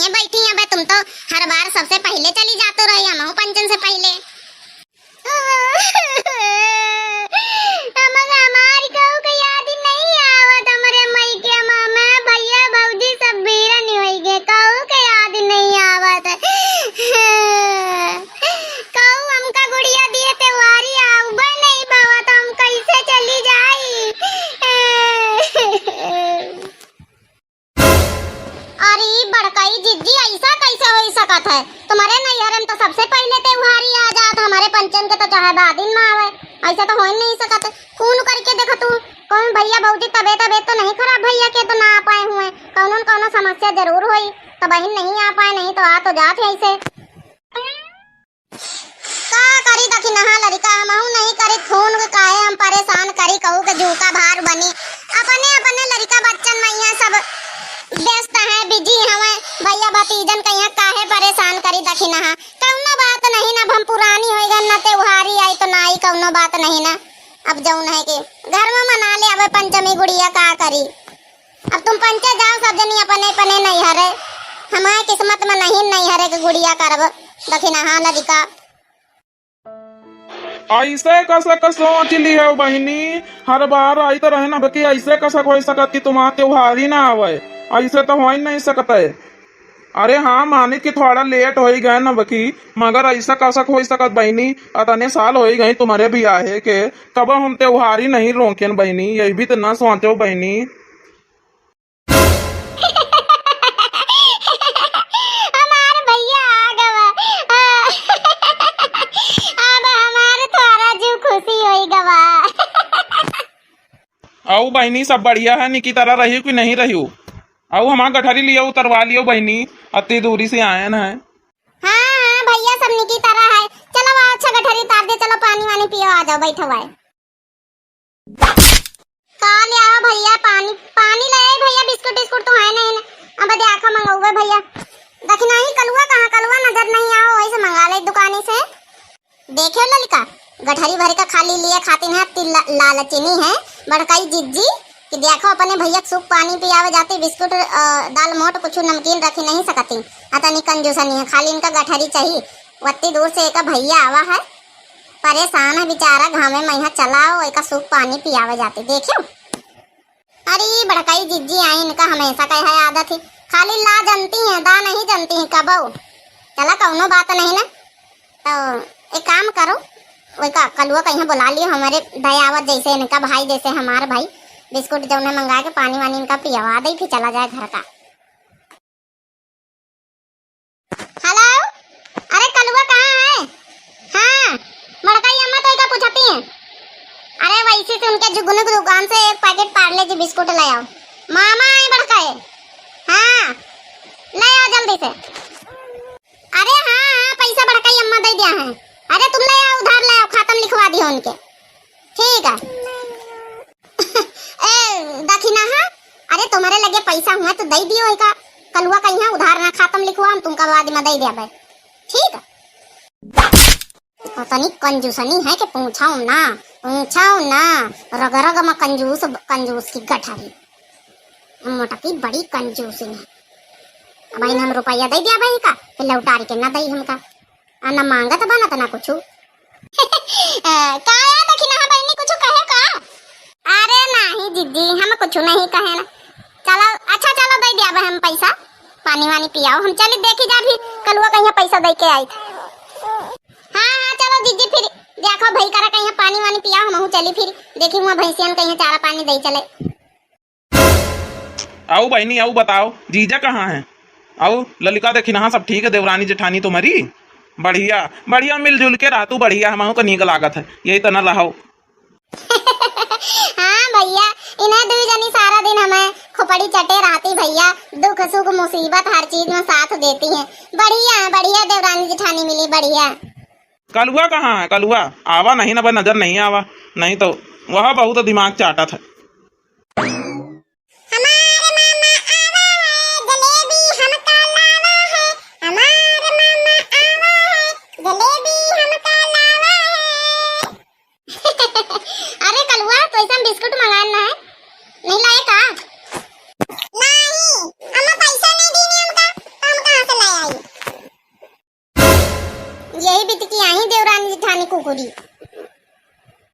कहीं बैठी हैं? तुम तो हर बार सबसे पहले चली जाते रही, हम पंचन से पहले। हमारी कहू के याद ही नहीं आवत, हमारे मई के मामा भैया भौजी सब बेरा नहीं होई गे, कहू के याद ही नहीं आवत। कहू हमका गुड़िया दिए त्योहारी आउबा नहीं बाबा, तो हम कैसे चली जाई? अरे बड़काई जिज्जी ऐसा कैसे हो सकत है? तुम्हारे नैहर में तो सबसे पहले त्योहारी आ जात, हमारे पंचन के तो चाहे बादिन में आवे, ऐसा तो हो ही नहीं सकत। फोन करके देखो तू, कौन भैया भौजी तबीयत तो नहीं खराब भैया के तो ना आ पाए हुए, कौन न कौन समस्या जरूर हुई तो बहन नहीं आ पाए, नहीं तो आ तो जात है ऐसे। का करी दखी नहा लड़का हमहू नहीं करी फोन के काहे हम परेशान करी, कहू के झूका भार बनी। अपने अपने लड़का बच्चन मैया सब व्यस्त है, बिजी हमें, भैया भतीजन कहिया काहे परेशान करी दखी नहा। कौनो बात नहीं ना, हम पुरानी होई गन ना त्योहारी आई तो ना आई, कौनो बात नहीं ना। अब जौन है कि घर में मना ले, अब पंचमी गुड़िया का करी। अब तुम पंचे जाओ सब जनी अपने अपने नैहर, हमारे किस्मत में नहीं नैहर के गुड़िया करब दखी नहा लड़का। ऐसे कसक सोच ली है बहनी, हर बार आई तो रहे ना बकी, ऐसे कसक हो सकत कि तुम्हारा त्योहार ही ना आवे, ऐसे तो हो ही नहीं सकता है। अरे हाँ मानी कि थोड़ा लेट हो ही गए ना बकी, मगर ऐसा कसक हो सकत बहनी, अतने साल हो ही गई तुम्हारे भी आए के, कब हम त्योहार ही नहीं रोकें बहनी, यही भी तो ना सोचते हो बहनी। हमारे भैया आ गवा, अब हमारे थोड़ा जीव खुशी होई गवा। आओ बहनी सब बढ़िया है, निकी तरह रही कि नहीं रही? आओ हमारा गठरी लियो उतरवा लियो बहनी, अति दूरी से आए ना है। हाँ भैया सब निकी तरह है, चलो अच्छा गठरी उतार दे, चलो पानी वानी पियो, आ जाओ बैठो भाई। का ले आओ भैया, पानी ले आई भैया, बिस्कुट बिस्कुट तो है नहीं ना, अब देखा मंगाऊंगा भैया। देखी नहीं कलुआ कहाँ, कलुआ नजर नहीं आओ, वैसे मंगा ले दुकानी से। देखो ललिका गठरी भर का खाली लिए खाती है, लालचीनी है बड़काई जिज्जी कि देखो अपने भैया सूप पानी पियावे जाती, बिस्कुट दाल मोट कुछ नमकीन रखी नहीं सकती, अतनी कंजूसनी है, खाली इनका गठरी चाहिए। वत्ती दूर से एक भैया आवा है, परेशान है बेचारा, घामे में यहाँ चलाओ एक सूप पानी पियावे जाती, देखो। अरे बड़काई जिज्जी आई, इनका हमेशा कह है आदत है, खाली ला जानती है दा नहीं जानती है कब। चला कौनो बात नहीं ना, तो एक काम करो, वही का कलुआ कहीं बुला लियो, हमारे दयावत जैसे इनका भाई जैसे हमारे भाई, बिस्कुट जो ने मंगा के पानी वानी इनका पियावा दे, फिर चला जाए घर का। हेलो, अरे कलुआ कहाँ है? हाँ बड़काई अम्मा तो इका पूछती है। अरे वैसे से उनके जुगनू की दुकान से एक पैकेट पार्ले जी बिस्कुट ले आओ। मामा आए बड़काई, हाँ ले आओ जल्दी से। अरे हाँ पैसा बड़काई अम्मा दे दिया है, अरे तुम ले आओ, उधार ले आओ, खातम लिखवा दियो उनके, ठीक है। दखिना हाँ, अरे तुम्हारे लगे पैसा हुआ तो दे दियो, का कलुआ कहीं उधार ना खातम लिखवा, हम तुमका बाद में दे दिया, ठीक है। तनी कंजूसनी है कि पूछाऊं ना, रग रग में कंजूस की गठरी, मोटा की बड़ी कंजूसी है। भाई हम रुपया दे दिया भाई का, फिर लौटारी के ना दई हमका, ना मांगत बना तो ना कुछ। काया दखिना हाँ बहनी कुछ कहे का? अरे नहीं जिद्दी हम कुछ नहीं कहे ना, चलो अच्छा चलो दे दिया हम पैसा, पानी वानी पियाओ, हम चले देखी जा भी कलुआ कहीं पैसा दे के आई। हाँ चलो जिद्दी फिर देखो भाई करा कहीं पानी वानी पियाओ, हम चली फिर देखी हुआ भैंसियन कहीं चारा पानी दे चले। आओ बहनी आओ, बताओ जीजा कहाँ है? आओ ललिका देखी ना सब ठीक है, देवरानी जेठानी तुम्हारी बढ़िया बढ़िया मिलजुल के रातू बढ़िया, हम को नीक लागत है, यही तो न रहो। हाँ भैया इन्हें दो जनी सारा दिन हमें खोपड़ी चटे रहती भैया, दुख सुख मुसीबत हर चीज में साथ देती हैं, बढ़िया बढ़िया देवरानी जेठानी मिली बढ़िया। कलुआ कहाँ है? कलुआ आवा नहीं ना, नजर नहीं आवा, नहीं तो वह बहुत दिमाग चाटा था। बिस्कुट मंगाना है, नहीं लाए का? नहीं, हमें पैसा नहीं देने हमका, तो हम कहाँ पूरी